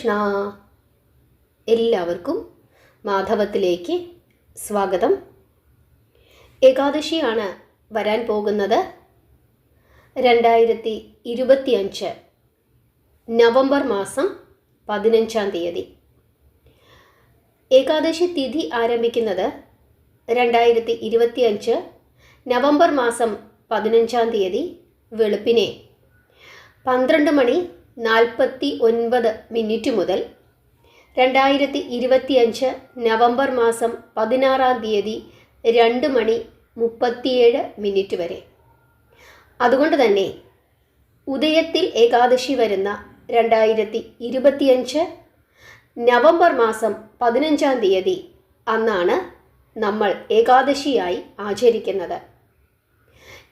കൃഷ്ണ. എല്ലാവർക്കും മാധവത്തിലേക്ക് സ്വാഗതം. ഏകാദശിയാണ് വരാൻ പോകുന്നത്. 2025 നവംബർ മാസം 15-ാം തീയതി. ഏകാദശി തിഥി ആരംഭിക്കുന്നത് 2025 നവംബർ മാസം 15-ാം തീയതി വെളുപ്പിനെ 12:49 മുതൽ 2025 നവംബർ മാസം 16-ാം തീയതി 2:37 വരെ. അതുകൊണ്ട് തന്നെ ഉദയത്തിൽ ഏകാദശി വരുന്ന 2025 നവംബർ മാസം 15-ാം തീയതി അന്നാണ് നമ്മൾ ഏകാദശിയായി ആചരിക്കുന്നത്.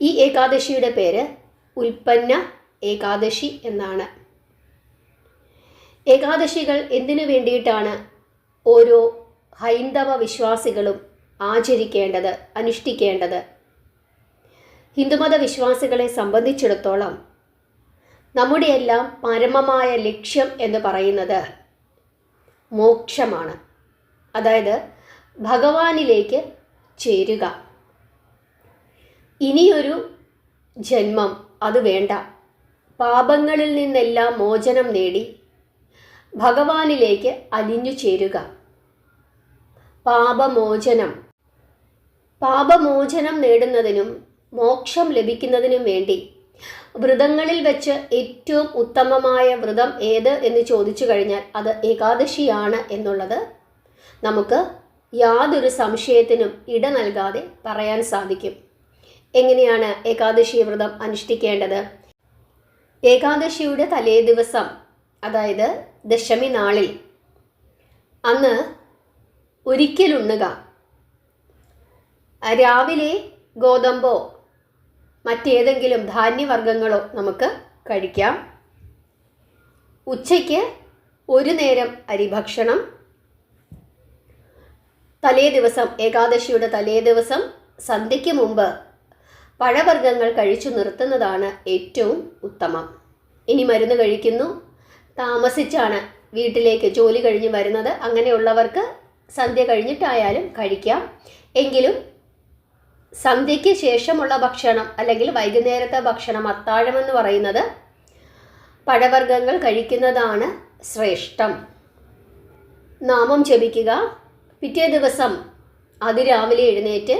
ഈ ഏകാദശിയുടെ പേര് ഉൽപ്പന്ന ഏകാദശി എന്നാണ്. ഏകാദശികൾ എന്തിനു വേണ്ടിയിട്ടാണ് ഓരോ ഹൈന്ദവ വിശ്വാസികളും ആചരിക്കേണ്ടത്, അനുഷ്ഠിക്കേണ്ടത്? ഹിന്ദുമത വിശ്വാസികളെ സംബന്ധിച്ചിടത്തോളം നമ്മുടെയെല്ലാം പരമമായ ലക്ഷ്യം എന്ന് പറയുന്നത് മോക്ഷമാണ്. അതായത് ഭഗവാനിലേക്ക് ചേരുക. ഇനിയൊരു ജന്മം അത് വേണ്ട. പാപങ്ങളിൽ നിന്നെല്ലാം മോചനം നേടി ഭഗവാനിലേക്ക് അലിഞ്ഞു ചേരുക. പാപമോചനം നേടുന്നതിനും മോക്ഷം ലഭിക്കുന്നതിനും വേണ്ടി വ്രതങ്ങളിൽ വെച്ച് ഏറ്റവും ഉത്തമമായ വ്രതം ഏത് എന്ന് ചോദിച്ചു കഴിഞ്ഞാൽ അത് ഏകാദശിയാണ് എന്നുള്ളത് നമുക്ക് യാതൊരു സംശയത്തിനും ഇട നൽകാതെ പറയാൻ സാധിക്കും. എങ്ങനെയാണ് ഏകാദശി വ്രതം അനുഷ്ഠിക്കേണ്ടത്? ഏകാദശിയുടെ തലേ ദിവസം, അതായത് ദശമി നാളിൽ, അന്ന് ഒരിക്കലുണ്ണുക. രാവിലെ ഗോതമ്പോ മറ്റേതെങ്കിലും ധാന്യവർഗ്ഗങ്ങളോ നമുക്ക് കഴിക്കാം. ഉച്ചയ്ക്ക് ഒരു നേരം അരിഭക്ഷണം. ഏകാദശിയുടെ തലേ ദിവസം സന്ധ്യയ്ക്ക് മുമ്പ് പഴവർഗ്ഗങ്ങൾ കഴിച്ചു നിർത്തുന്നതാണ് ഏറ്റവും ഉത്തമം. ഇനി മരുന്ന് കഴിക്കുന്നു, താമസിച്ചാണ് വീട്ടിലേക്ക് ജോലി കഴിഞ്ഞ് വരുന്നത്, അങ്ങനെയുള്ളവർക്ക് സന്ധ്യ കഴിഞ്ഞിട്ടായാലും കഴിക്കാം. എങ്കിലും സന്ധ്യയ്ക്ക് ശേഷമുള്ള ഭക്ഷണം അല്ലെങ്കിൽ വൈകുന്നേരത്തെ ഭക്ഷണം, അത്താഴമെന്ന് പറയുന്നത്, പഴവർഗ്ഗങ്ങൾ കഴിക്കുന്നതാണ് ശ്രേഷ്ഠം. നാമം ജപിക്കുക. പിറ്റേ ദിവസം അതിരാവിലെ എഴുന്നേറ്റ്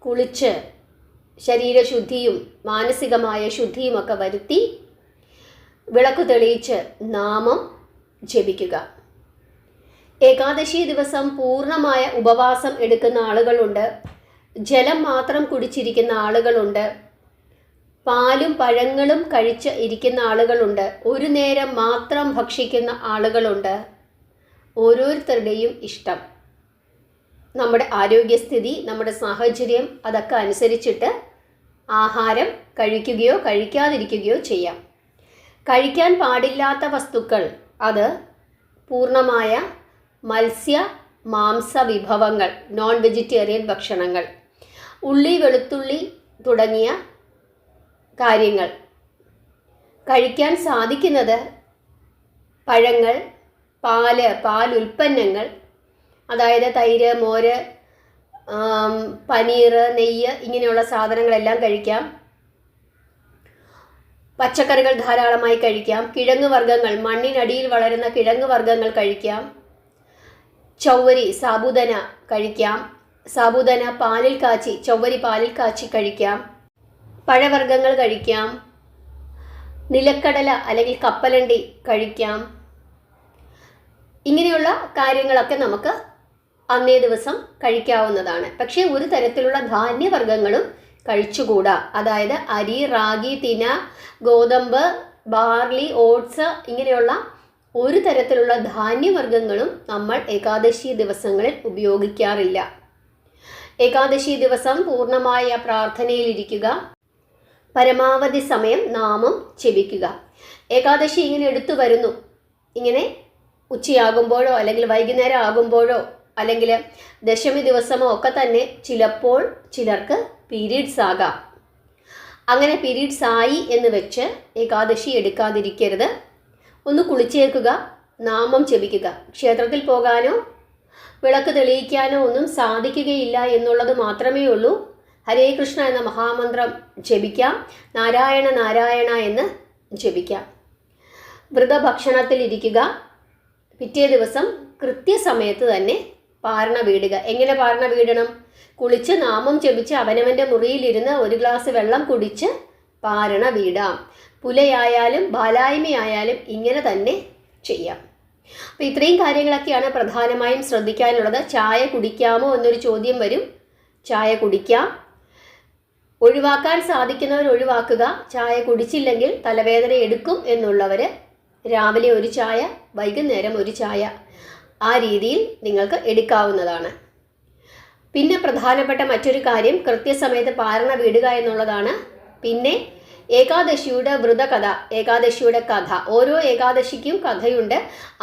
കുളിച്ച് ശരീരശുദ്ധിയും മാനസികമായ ശുദ്ധിയുമൊക്കെ വരുത്തി വിളക്ക് തെളിയിച്ച് നാമം ജപിക്കുക. ഏകാദശി ദിവസം പൂർണ്ണമായ ഉപവാസം എടുക്കുന്ന ആളുകളുണ്ട്. ജലം മാത്രം കുടിച്ചിരിക്കുന്ന ആളുകളുണ്ട്. പാലും പഴങ്ങളും കഴിച്ച് ഇരിക്കുന്ന ആളുകളുണ്ട്. ഒരു നേരം മാത്രം ഭക്ഷിക്കുന്ന ആളുകളുണ്ട്. ഓരോരുത്തരുടെയും ഇഷ്ടം, നമ്മുടെ ആരോഗ്യസ്ഥിതി, നമ്മുടെ സാഹചര്യം, അതൊക്കെ അനുസരിച്ചിട്ട് ആഹാരം കഴിക്കുകയോ കഴിക്കാതിരിക്കുകയോ ചെയ്യാം. കഴിക്കാൻ പാടില്ലാത്ത വസ്തുക്കൾ അത് പൂർണ്ണമായ മത്സ്യ മാംസ വിഭവങ്ങൾ, നോൺ വെജിറ്റേറിയൻ ഭക്ഷണങ്ങൾ, ഉള്ളി വെളുത്തുള്ളി തുടങ്ങിയ കാര്യങ്ങൾ. കഴിക്കാൻ സാധിക്കുന്നത് പഴങ്ങൾ, പാലുൽപ്പന്നങ്ങൾ, അതായത് തൈര്, മോര്, പനീർ, നെയ്യ്, ഇങ്ങനെയുള്ള സാധനങ്ങളെല്ലാം കഴിക്കാം. പച്ചക്കറികൾ ധാരാളമായി കഴിക്കാം. കിഴങ്ങ് വർഗ്ഗങ്ങൾ, മണ്ണിനടിയിൽ വളരുന്ന കിഴങ്ങ് വർഗ്ഗങ്ങൾ കഴിക്കാം. ചവ്വരി, സാബുദന കഴിക്കാം. സാബുദന പാലിൽ കാച്ചി, ചവ്വരി പാലിൽ കാച്ചി കഴിക്കാം. പഴവർഗ്ഗങ്ങൾ കഴിക്കാം. നിലക്കടല അല്ലെങ്കിൽ കപ്പലണ്ടി കഴിക്കാം. ഇങ്ങനെയുള്ള കാര്യങ്ങളൊക്കെ നമുക്ക് അന്നേ ദിവസം കഴിക്കാവുന്നതാണ്. പക്ഷേ ഒരു തരത്തിലുള്ള ധാന്യവർഗ്ഗങ്ങളും കഴിച്ചുകൂടാ. അതായത് അരി, റാഗി, തിന, ഗോതമ്പ്, ബാർലി, ഓട്സ്, ഇങ്ങനെയുള്ള ഒരു തരത്തിലുള്ള ധാന്യവർഗ്ഗങ്ങളും നമ്മൾ ഏകാദശി ദിവസങ്ങളിൽ ഉപയോഗിക്കാറില്ല. ഏകാദശി ദിവസം പൂർണ്ണമായ പ്രാർത്ഥനയിലിരിക്കുക. പരമാവധി സമയം നാമം ജപിക്കുക. ഏകാദശി ഇങ്ങനെ എടുത്തു വരുന്നു. ഇങ്ങനെ ഉച്ചയാകുമ്പോഴോ അല്ലെങ്കിൽ വൈകുന്നേരം ആകുമ്പോഴോ അല്ലെങ്കിൽ ദശമി ദിവസമോ ഒക്കെ തന്നെ ചിലപ്പോൾ ചിലർക്ക് പീരീഡ്സ് ആകാം. അങ്ങനെ പീരീഡ്സ് ആയി എന്ന് വെച്ച് ഏകാദശി എടുക്കാതിരിക്കരുത്. ഒന്ന് കുളിച്ചേക്കുക, നാമം ജപിക്കുക. ക്ഷേത്രത്തിൽ പോകാനോ വിളക്ക് തെളിയിക്കാനോ ഒന്നും സാധിക്കുകയില്ല എന്നുള്ളത് മാത്രമേ ഉള്ളൂ. ഹരേ കൃഷ്ണ എന്ന മഹാമന്ത്രം ജപിക്കാം, നാരായണ നാരായണ എന്ന് ജപിക്കാം. വ്രതഭക്ഷണത്തിലിരിക്കുക. പിറ്റേ ദിവസം കൃത്യസമയത്ത് തന്നെ പാരണ വീടുക. എങ്ങനെ പാരണ വീടണം? കുളിച്ച് നാമം ജപിച്ച് അവനവൻ്റെ മുറിയിലിരുന്ന് ഒരു ഗ്ലാസ് വെള്ളം കുടിച്ച് പാരണ വീടാം. പുലയായാലും ബാലായ്മയായാലും ഇങ്ങനെ തന്നെ ചെയ്യാം. അപ്പോൾ ഇത്രയും കാര്യങ്ങളൊക്കെയാണ് പ്രധാനമായും ശ്രദ്ധിക്കാനുള്ളത്. ചായ കുടിക്കാമോ എന്നൊരു ചോദ്യം വരും. ചായ കുടിക്കാം. ഒഴിവാക്കാൻ സാധിക്കുന്നവർ ഒഴിവാക്കുക. ചായ കുടിച്ചില്ലെങ്കിൽ തലവേദന എടുക്കും എന്നുള്ളവർ രാവിലെ ഒരു ചായ, വൈകുന്നേരം ഒരു ചായ, ആ രീതിയിൽ നിങ്ങൾക്ക് എടുക്കാവുന്നതാണ്. പിന്നെ പ്രധാനപ്പെട്ട മറ്റൊരു കാര്യം കൃത്യസമയത്ത് പാരണ വീടുക എന്നുള്ളതാണ്. പിന്നെ ഏകാദശിയുടെ വ്രതകഥ, ഏകാദശിയുടെ കഥ, ഓരോ ഏകാദശിക്കും കഥയുണ്ട്.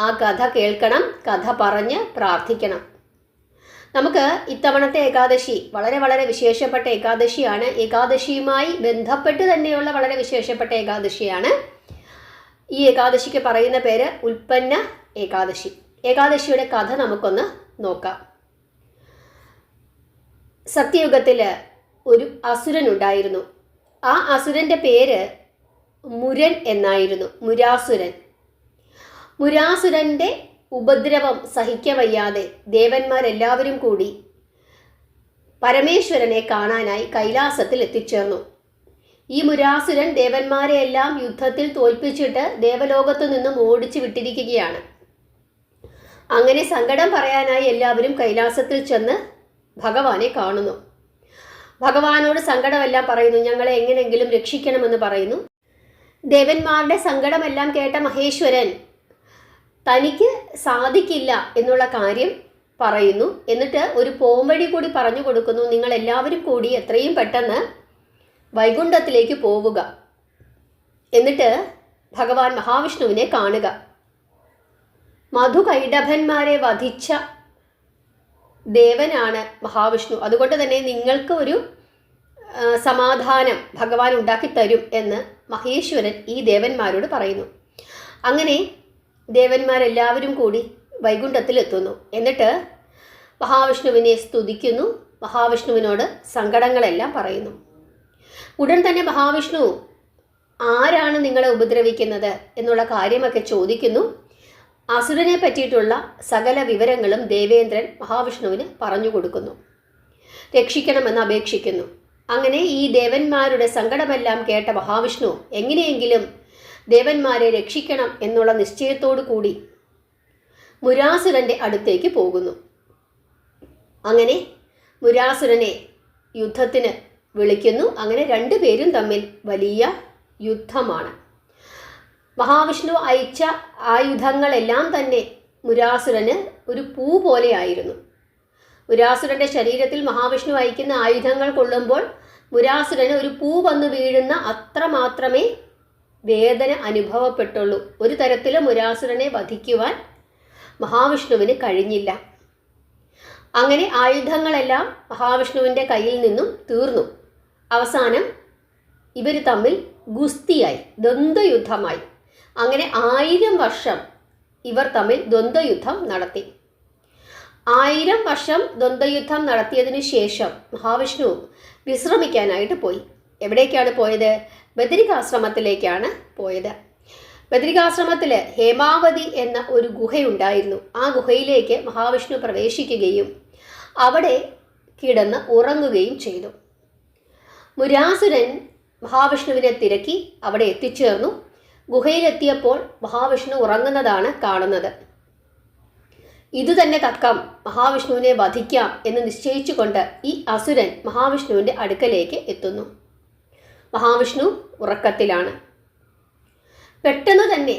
ആ കഥ കേൾക്കണം, കഥ പറഞ്ഞ് പ്രാർത്ഥിക്കണം. നമുക്ക് ഇത്തവണത്തെ ഏകാദശി വളരെ വളരെ വിശേഷപ്പെട്ട ഏകാദശിയാണ്. ഏകാദശിയുമായി ബന്ധപ്പെട്ട് തന്നെയുള്ള വളരെ വിശേഷപ്പെട്ട ഏകാദശിയാണ്. ഈ ഏകാദശിക്ക് പറയുന്ന പേര് ഉൽപ്പന്ന ഏകാദശി. ഏകാദശിയുടെ കഥ നമുക്കൊന്ന് നോക്കാം. സത്യയുഗത്തിൽ ഒരു അസുരനുണ്ടായിരുന്നു. ആ അസുരൻ്റെ പേര് മുരൻ എന്നായിരുന്നു. മുരാസുരൻ. മുരാസുരൻ്റെ ഉപദ്രവം സഹിക്കവയ്യാതെ ദേവന്മാരെല്ലാവരും കൂടി പരമേശ്വരനെ കാണാനായി കൈലാസത്തിൽ എത്തിച്ചേർന്നു. ഈ മുരാസുരൻ ദേവന്മാരെയെല്ലാം യുദ്ധത്തിൽ തോൽപ്പിച്ചിട്ട് ദേവലോകത്തു നിന്നും ഓടിച്ചു വിട്ടിരിക്കുകയാണ്. അങ്ങനെ സങ്കടം പറയാനായി എല്ലാവരും കൈലാസത്തിൽ ചെന്ന് ഭഗവാനെ കാണുന്നു. ഭഗവാനോട് സങ്കടമെല്ലാം പറയുന്നു. ഞങ്ങളെ എങ്ങനെയെങ്കിലും രക്ഷിക്കണമെന്ന് പറയുന്നു. ദേവന്മാരുടെ സങ്കടമെല്ലാം കേട്ട മഹേശ്വരൻ തനിക്ക് സാധിക്കില്ല എന്നുള്ള കാര്യം പറയുന്നു. എന്നിട്ട് ഒരു പോംവഴി കൂടി പറഞ്ഞു കൊടുക്കുന്നു. നിങ്ങളെല്ലാവരും കൂടി എത്രയും പെട്ടെന്ന് വൈകുണ്ഠത്തിലേക്ക് പോവുക. എന്നിട്ട് ഭഗവാൻ മഹാവിഷ്ണുവിനെ കാണുക. മധുകൈടഭന്മാരെ വധിച്ച ദേവനാണ് മഹാവിഷ്ണു. അതുകൊണ്ട് തന്നെ നിങ്ങൾക്ക് ഒരു സമാധാനം ഭഗവാൻ ഉണ്ടാക്കി തരും എന്ന് മഹേശ്വരൻ ഈ ദേവന്മാരോട് പറയുന്നു. അങ്ങനെ ദേവന്മാരെല്ലാവരും കൂടി വൈകുണ്ഠത്തിലെത്തുന്നു. എന്നിട്ട് മഹാവിഷ്ണുവിനെ സ്തുതിക്കുന്നു. മഹാവിഷ്ണുവിനോട് സങ്കടങ്ങളെല്ലാം പറയുന്നു. ഉടൻ തന്നെ മഹാവിഷ്ണു ആരാണ് നിങ്ങളെ ഉപദ്രവിക്കുന്നത് എന്നുള്ള കാര്യമൊക്കെ ചോദിക്കുന്നു. അസുരനെ പറ്റിയിട്ടുള്ള സകല വിവരങ്ങളും ദേവേന്ദ്രൻ മഹാവിഷ്ണുവിന് പറഞ്ഞു കൊടുക്കുന്നു. രക്ഷിക്കണമെന്ന് അപേക്ഷിക്കുന്നു. അങ്ങനെ ഈ ദേവന്മാരുടെ സങ്കടമെല്ലാം കേട്ട മഹാവിഷ്ണു എങ്ങനെയെങ്കിലും ദേവന്മാരെ രക്ഷിക്കണം എന്നുള്ള നിശ്ചയത്തോടു കൂടി മുരാസുരൻ്റെ അടുത്തേക്ക് പോകുന്നു. അങ്ങനെ മുരാസുരനെ യുദ്ധത്തിന് വിളിക്കുന്നു. അങ്ങനെ രണ്ടുപേരും തമ്മിൽ വലിയ യുദ്ധമാണ്. മഹാവിഷ്ണു അയച്ച ആയുധങ്ങളെല്ലാം തന്നെ മുരാസുരന് ഒരു പൂ പോലെയായിരുന്നു. മുരാസുരൻ്റെ ശരീരത്തിൽ മഹാവിഷ്ണു അയക്കുന്ന ആയുധങ്ങൾ കൊള്ളുമ്പോൾ മുരാസുരന് ഒരു പൂ വന്നു വീഴുന്ന അത്ര മാത്രമേ വേദന അനുഭവപ്പെട്ടുള്ളൂ. ഒരു തരത്തിലും മുരാസുരനെ വധിക്കുവാൻ മഹാവിഷ്ണുവിന് കഴിഞ്ഞില്ല. അങ്ങനെ ആയുധങ്ങളെല്ലാം മഹാവിഷ്ണുവിൻ്റെ കയ്യിൽ നിന്നും തീർന്നു. അവസാനം ഇവർ തമ്മിൽ ഗുസ്തിയായി, ദ്വന്ദ്വയുദ്ധമായി. അങ്ങനെ 1000 വർഷം ഇവർ തമ്മിൽ ദ്വന്ദ്വയുദ്ധം നടത്തി. 1000 വർഷം ദ്വന്ദ്വയുദ്ധം നടത്തിയതിനു ശേഷം മഹാവിഷ്ണു വിശ്രമിക്കാനായിട്ട് പോയി. എവിടേക്കാണ് പോയത്? ബദരികാശ്രമത്തിലേക്കാണ് പോയത്. ബദരികാശ്രമത്തിൽ ഹേമാവതി എന്ന ഒരു ഗുഹയുണ്ടായിരുന്നു. ആ ഗുഹയിലേക്ക് മഹാവിഷ്ണു പ്രവേശിക്കുകയും അവിടെ കിടന്ന് ഉറങ്ങുകയും ചെയ്തു. മുരാസുരൻ മഹാവിഷ്ണുവിനെ തിരക്കി അവിടെ എത്തിച്ചേർന്നു. ഗുഹയിലെത്തിയപ്പോൾ മഹാവിഷ്ണു ഉറങ്ങുന്നതാണ് കാണുന്നത്. ഇതുതന്നെ തക്കം, മഹാവിഷ്ണുവിനെ വധിക്കാം എന്ന് നിശ്ചയിച്ചുകൊണ്ട് ഈ അസുരൻ മഹാവിഷ്ണുവിൻ്റെ അടുക്കലേക്ക് എത്തുന്നു. മഹാവിഷ്ണു ഉറക്കത്തിലാണ്. പെട്ടെന്ന് തന്നെ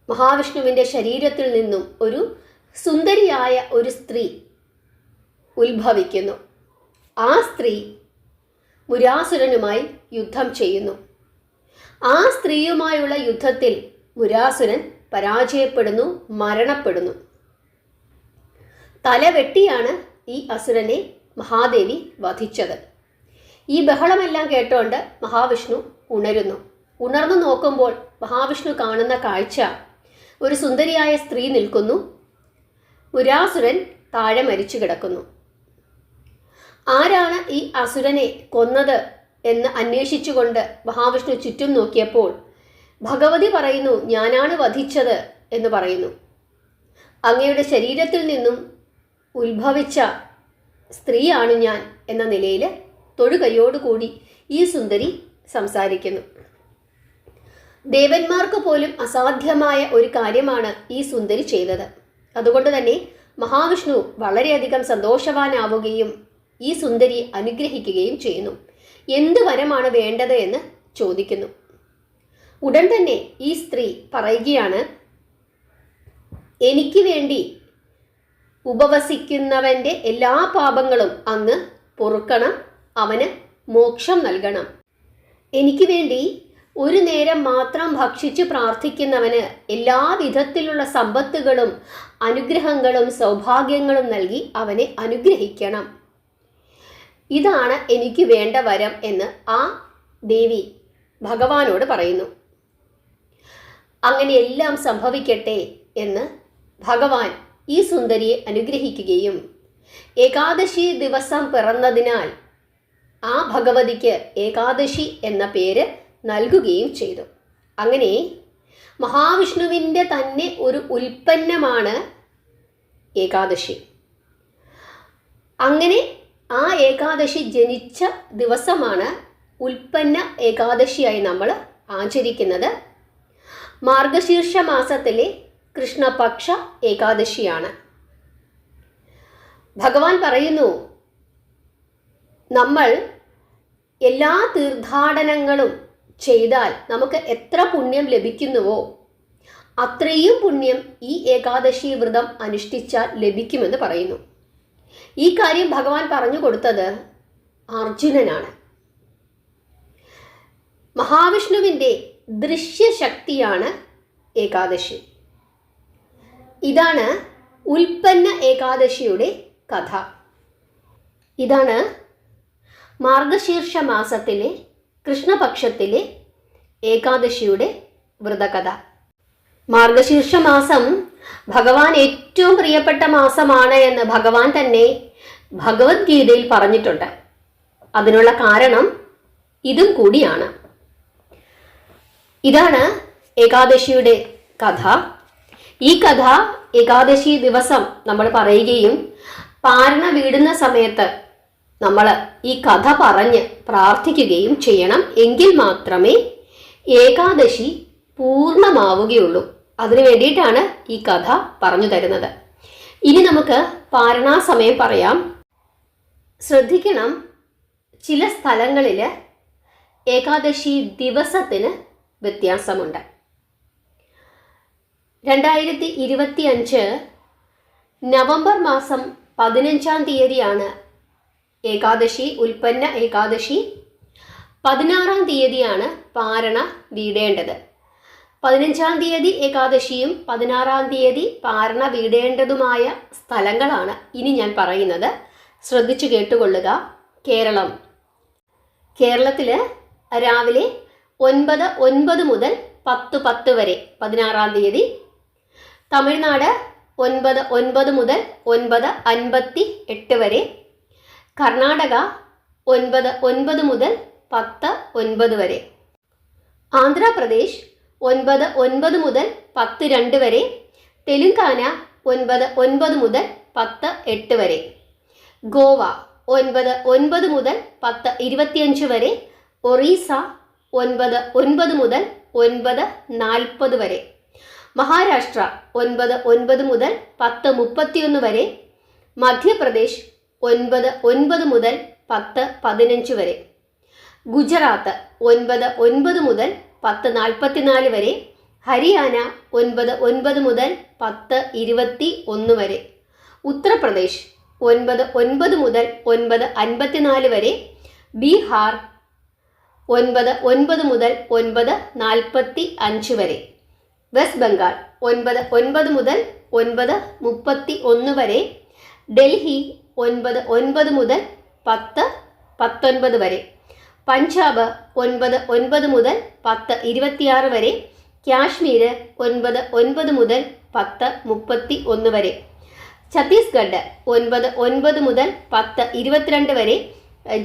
മഹാവിഷ്ണുവിൻ്റെ ശരീരത്തിൽ നിന്നും ഒരു സുന്ദരിയായ ഒരു സ്ത്രീ ഉത്ഭവിക്കുന്നു. ആ സ്ത്രീ മുരാസുരനുമായി യുദ്ധം ചെയ്യുന്നു. ആ സ്ത്രീയുമായുള്ള യുദ്ധത്തിൽ മുരാസുരൻ പരാജയപ്പെടുന്നു, മരണപ്പെടുന്നു. തലവെട്ടിയാണ് ഈ അസുരനെ മഹാദേവി വധിച്ചത്. ഈ ബഹളമെല്ലാം കേട്ടോണ്ട് മഹാവിഷ്ണു ഉണരുന്നു. ഉണർന്നു നോക്കുമ്പോൾ മഹാവിഷ്ണു കാണുന്ന കാഴ്ച ഒരു സുന്ദരിയായ സ്ത്രീ നിൽക്കുന്നു. പുരാസുരൻ താഴെ മരിച്ചു കിടക്കുന്നു. ആരാണ് ഈ അസുരനെ കൊന്നത് എന്ന് അന്വേഷിച്ചുകൊണ്ട് മഹാവിഷ്ണു ചുറ്റും നോക്കിയപ്പോൾ ഭഗവതി പറയുന്നു, ഞാനാണ് വധിച്ചത് എന്ന് പറയുന്നു. അങ്ങയുടെ ശരീരത്തിൽ നിന്നും ഉത്ഭവിച്ച സ്ത്രീയാണ് ഞാൻ എന്ന നിലയിൽ തൊഴുകൈയോടുകൂടി ഈ സുന്ദരി സംസാരിക്കുന്നു. ദേവന്മാർക്ക് പോലും അസാധ്യമായ ഒരു കാര്യമാണ് ഈ സുന്ദരി ചെയ്തത്. അതുകൊണ്ട് തന്നെ മഹാവിഷ്ണു വളരെയധികം സന്തോഷവാനാവുകയും ഈ സുന്ദരി അനുഗ്രഹിക്കുകയും ചെയ്യുന്നു. എന്ത് വരമാണ് വേണ്ടത് എന്ന് ചോദിക്കുന്നു. ഉടൻ തന്നെ ഈ സ്ത്രീ പറയുകയാണ്, എനിക്ക് വേണ്ടി ഉപവസിക്കുന്നവൻ്റെ എല്ലാ പാപങ്ങളും അങ്ങ് പൊറുക്കണം, അവന് മോക്ഷം നൽകണം. എനിക്ക് വേണ്ടി ഒരു നേരം മാത്രം ഭക്ഷിച്ച് പ്രാർത്ഥിക്കുന്നവന് എല്ലാ വിധത്തിലുള്ള സമ്പത്തുകളും അനുഗ്രഹങ്ങളും സൗഭാഗ്യങ്ങളും നൽകി അവനെ അനുഗ്രഹിക്കണം. ഇതാണ് എനിക്ക് വേണ്ട വരം എന്ന് ആ ദേവി ഭഗവാനോട് പറയുന്നു. അങ്ങനെ എല്ലാം സംഭവിക്കട്ടെ എന്ന് ഭഗവാൻ ഈ സുന്ദരിയെ അനുഗ്രഹിക്കുകയും ഏകാദശി ദിവസം പിറന്നതിനാൽ ആ ഭഗവതിക്ക് ഏകാദശി എന്ന പേര് നൽകുകയും ചെയ്തു. അങ്ങനെ മഹാവിഷ്ണുവിൻ്റെ തന്നെ ഒരു ഉൽപ്പന്നമാണ് ഏകാദശി. അങ്ങനെ ആ ഏകാദശി ജനിച്ച ദിവസമാണ് ഉൽപ്പന്ന ഏകാദശിയായി നമ്മൾ ആചരിക്കുന്നത്. മാർഗശീർഷ മാസത്തിലെ കൃഷ്ണപക്ഷ ഏകാദശിയാണ്. ഭഗവാൻ പറയുന്നു, നമ്മൾ എല്ലാ തീർത്ഥാടനങ്ങളും ചെയ്താൽ നമുക്ക് എത്ര പുണ്യം ലഭിക്കുന്നുവോ അത്രയും പുണ്യം ഈ ഏകാദശി വ്രതം അനുഷ്ഠിച്ചാൽ ലഭിക്കുമെന്ന് പറയുന്നു. ഈ കാര്യം ഭഗവാൻ പറഞ്ഞു കൊടുത്തത് അർജുനനാണ്. മഹാവിഷ്ണുവിൻ്റെ ദൃശ്യശക്തിയാണ് ഏകാദശി. ഇതാണ് ഉൽപ്പന്ന ഏകാദശിയുടെ കഥ. ഇതാണ് മാർഗശീർഷ മാസത്തിലെ കൃഷ്ണപക്ഷത്തിലെ ഏകാദശിയുടെ വ്രതകഥ. മാർഗശീർഷ മാസം ഭഗവാൻ ഏറ്റവും പ്രിയപ്പെട്ട മാസമാണ് എന്ന് ഭഗവാൻ തന്നെ ഭഗവത്ഗീതയിൽ പറഞ്ഞിട്ടുണ്ട്. അതിനുള്ള കാരണം ഇതും കൂടിയാണ്. ഇതാണ് ഏകാദശിയുടെ കഥ. ഈ കഥ ഏകാദശി ദിവസം നമ്മൾ പറയുകയും പാരണ വീടുന്ന സമയത്ത് നമ്മൾ ഈ കഥ പറഞ്ഞ് പ്രാർത്ഥിക്കുകയും ചെയ്യണം. എങ്കിൽ മാത്രമേ ഏകാദശി പൂർണ്ണമാവുകയുള്ളൂ. അതിനു വേണ്ടിയിട്ടാണ് ഈ കഥ പറഞ്ഞു തരുന്നത്. ഇനി നമുക്ക് പാരണാ സമയം പറയാം. ശ്രദ്ധിക്കണം, ചില സ്ഥലങ്ങളിൽ ഏകാദശി ദിവസത്തിന് വ്യത്യാസമുണ്ട്. 2025 നവംബർ മാസം 15-ാം തീയതിയാണ് ഏകാദശി, ഉൽപ്പന്ന ഏകാദശി. 16-ാം തീയതിയാണ് പാരണ വീടേണ്ടത്. 15-ാം തീയതി ഏകാദശിയും 16-ാം തീയതി പാരണ വീടേണ്ടതുമായ സ്ഥലങ്ങളാണ് ഇനി ഞാൻ പറയുന്നത്. ശ്രദ്ധിച്ചു കേട്ടുകൊള്ളുക. കേരളത്തിൽ രാവിലെ 9:09 മുതൽ 10:10 വരെ 16-ാം തീയതി. തമിഴ്നാട് 9:09 മുതൽ 9:58 വരെ. കർണാടക 9:09 മുതൽ 10:09 വരെ. ആന്ധ്രാപ്രദേശ് 9:09 മുതൽ 10:02 വരെ. തെലുങ്കാന 9:09 മുതൽ 10:08 വരെ. ഗോവ 9:09 മുതൽ 10:25 വരെ. ഒറീസ 9:09 മുതൽ 9:40 വരെ. മഹാരാഷ്ട്ര 9:09 മുതൽ 10:31 വരെ. മധ്യപ്രദേശ് 9:09 മുതൽ 10:15 വരെ. ഗുജറാത്ത് 9:09 മുതൽ 10:44 വരെ. ഹരിയാന 9:09 മുതൽ 10:21 വരെ. ഉത്തർപ്രദേശ് 9:09 മുതൽ 9:54 വരെ. ബീഹാർ 9:09 മുതൽ 9:45 വരെ. വെസ്റ്റ് ബംഗാൾ 9:09 മുതൽ 9:31 വരെ. ഡൽഹി 9:09 മുതൽ 10:19 വരെ. പഞ്ചാബ് 9:09 മുതൽ 10:26 വരെ. കാശ്മീർ 9 മുതൽ 10:31 വരെ. ഛത്തീസ്ഗഡ് 9 മുതൽ 10:22 വരെ.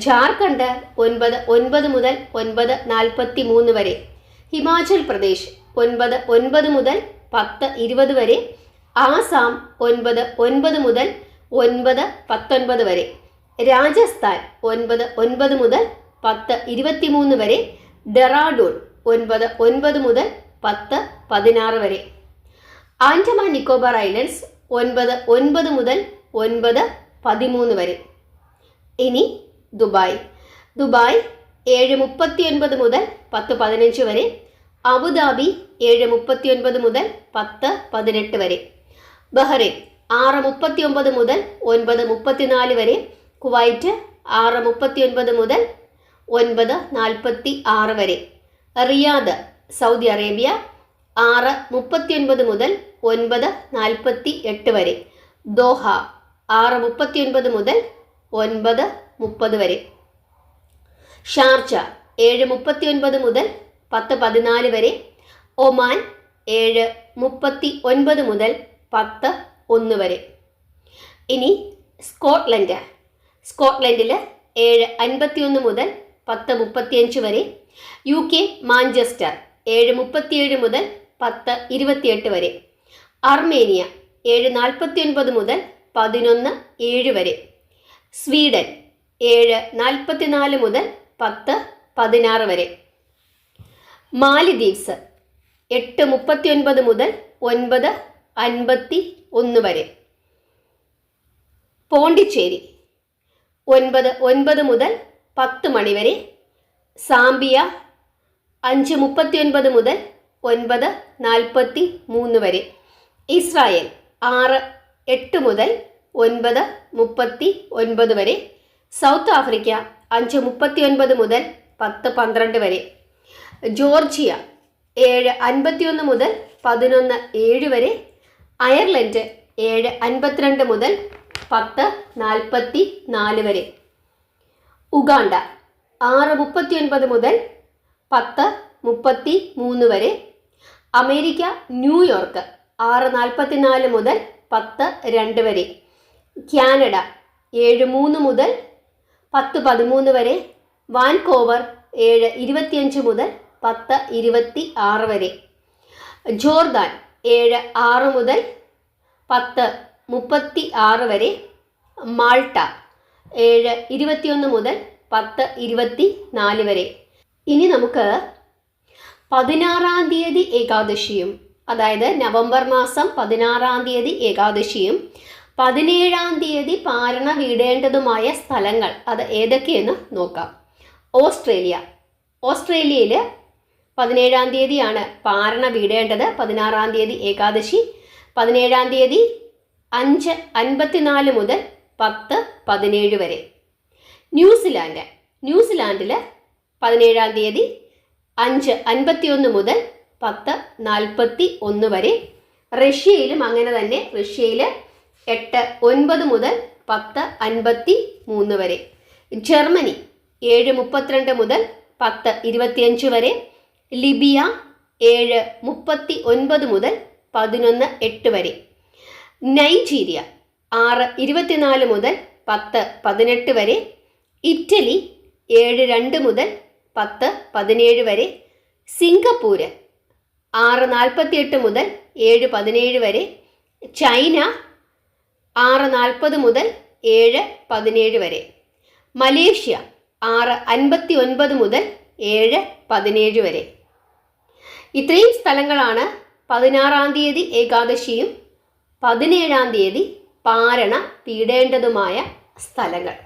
ജാർഖണ്ഡ് 9 മുതൽ 9:43 വരെ. ഹിമാചൽ പ്രദേശ് 9 മുതൽ 10:20 വരെ. ആസാം 9 മുതൽ 9:19 വരെ. രാജസ്ഥാൻ 9 മുതൽ 10:23 വരെ. ഡെറാഡൂൺ 9 മുതൽ 10:16 വരെ. ആൻഡമാൻ നിക്കോബാർ ഐലൻഡ്സ് 9 മുതൽ 9:13 വരെ. ഇനി ദുബായ് 7:39 മുതൽ 10:15 വരെ. അബുദാബി 7:39 മുതൽ 10:18 വരെ. ബഹ്റൈൻ 6:39 മുതൽ 9:34 വരെ. കുവൈറ്റ് 6:39 മുതൽ 9:46 വരെ. റിയാദ് സൗദി അറേബ്യ 6:39 മുതൽ 9:48 വരെ. ദോഹ 6:39 മുതൽ 9:30 വരെ. ഷാർജ 7:39 മുതൽ 10:14 വരെ. ഒമാൻ 7:39 മുതൽ 10:01 വരെ. ഇനി സ്കോട്ട്ലൻഡിൽ 7:51 മുതൽ 10:35 വരെ. UK മാഞ്ചസ്റ്റർ 7:37 മുതൽ 10:28 വരെ. അർമേനിയ 7:49 മുതൽ 11:07 വരെ. സ്വീഡൻ 7:44 മുതൽ 10:16 വരെ. മാലിദ്വീപ്സ് 8:39 മുതൽ 9:51 വരെ. പോണ്ടിച്ചേരി 9:09 മുതൽ 10 മണി വരെ. സാംബിയ 5:39 മുതൽ 9:43 വരെ. ഇസ്രായേൽ 6:08 മുതൽ 9:39 വരെ. സൗത്ത് ആഫ്രിക്ക 5:39 മുതൽ 10:12 വരെ. ജോർജിയ 7:51 മുതൽ 11:07 വരെ. അയർലൻഡ് 7:52 മുതൽ 10:44 വരെ. ഉഗാണ്ട 6:39 മുതൽ 10:33 വരെ. അമേരിക്ക ന്യൂയോർക്ക് 6:44 മുതൽ 10:02 വരെ. കാനഡ 7:03 മുതൽ 10:13 വരെ. വാൻകോവർ 7:25 മുതൽ 10:26 വരെ. ജോർദാൻ 7:06 മുതൽ 10:36 വരെ. മാൾട്ട 7:21 മുതൽ 10:24 വരെ. ഇനി നമുക്ക് 16-ാം തീയതി ഏകാദശിയും, അതായത് നവംബർ മാസം 16-ാം തീയതി ഏകാദശിയും 17-ാം തീയതി പാരണ വീടേണ്ടതുമായ സ്ഥലങ്ങൾ അത് ഏതൊക്കെയെന്ന് നോക്കാം. ഓസ്ട്രേലിയയിൽ 17-ാം തീയതിയാണ് പാരണ വീടേണ്ടത്. 16-ാം തീയതി ഏകാദശി. 17-ാം തീയതി 5:54 മുതൽ 10:17 വരെ. ന്യൂസിലാൻഡിൽ 17-ാം തീയതി 5:51 മുതൽ 10:41 വരെ. റഷ്യയിലും അങ്ങനെ തന്നെ. റഷ്യയിൽ 8:09 മുതൽ 10:53 വരെ. ജർമ്മനി 7:32 മുതൽ 10:25 വരെ. ലിബിയ 7:39 മുതൽ 11:08 വരെ. നൈജീരിയ 6:24 മുതൽ 10:18 വരെ. ഇറ്റലി 7:02 മുതൽ 10:17 വരെ. സിംഗപ്പൂര് 6:48 മുതൽ 7:17 വരെ. ചൈന 6:40 മുതൽ 7:17 വരെ. മലേഷ്യ 6:59 മുതൽ 7:17 വരെ. ഇത്രയും സ്ഥലങ്ങളാണ് 16-ാം തീയതി ഏകാദശിയും 17-ാം തീയതി പാരണ പീഡേണ്ടതുമായ സ്ഥലങ്ങൾ.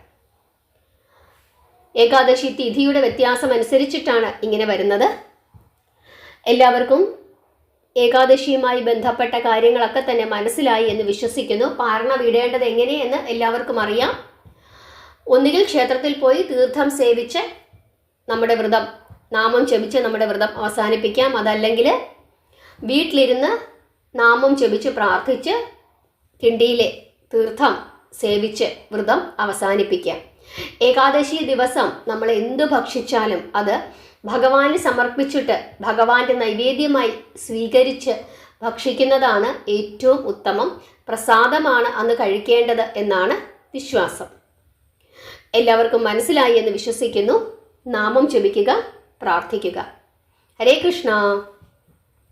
ഏകാദശി തിഥിയുടെ വ്യത്യാസം അനുസരിച്ചിട്ടാണ് ഇങ്ങനെ വരുന്നത്. എല്ലാവർക്കും ഏകാദശിയുമായി ബന്ധപ്പെട്ട കാര്യങ്ങളൊക്കെ തന്നെ മനസ്സിലായി എന്ന് വിശ്വസിക്കുന്നു. പാരണ വീടേണ്ടത് എങ്ങനെയെന്ന് എല്ലാവർക്കും അറിയാം. ഒന്നുകിൽ ക്ഷേത്രത്തിൽ പോയി തീർത്ഥം സേവിച്ച് നമ്മുടെ വ്രതം, നാമം ജപിച്ച് നമ്മുടെ വ്രതം അവസാനിപ്പിക്കാം. അതല്ലെങ്കിൽ വീട്ടിലിരുന്ന് നാമം ജപിച്ച് പ്രാർത്ഥിച്ച് കിണ്ടിയിലെ തീർത്ഥം സേവിച്ച് വ്രതം അവസാനിപ്പിക്കാം. ഏകാദശി ദിവസം നമ്മൾ എന്തു ഭക്ഷിച്ചാലും അത് ഭഗവാന് സമർപ്പിച്ചിട്ട് ഭഗവാന്റെ നൈവേദ്യമായി സ്വീകരിച്ച് ഭക്ഷിക്കുന്നതാണ് ഏറ്റവും ഉത്തമം. പ്രസാദമാണ് അന്ന് കഴിക്കേണ്ടത് എന്നാണ് വിശ്വാസം. എല്ലാവർക്കും മനസ്സിലായി എന്ന് വിശ്വസിക്കുന്നു. നാമം ജപിക്കുക, പ്രാർത്ഥിക്കുക. ഹരേ കൃഷ്ണ.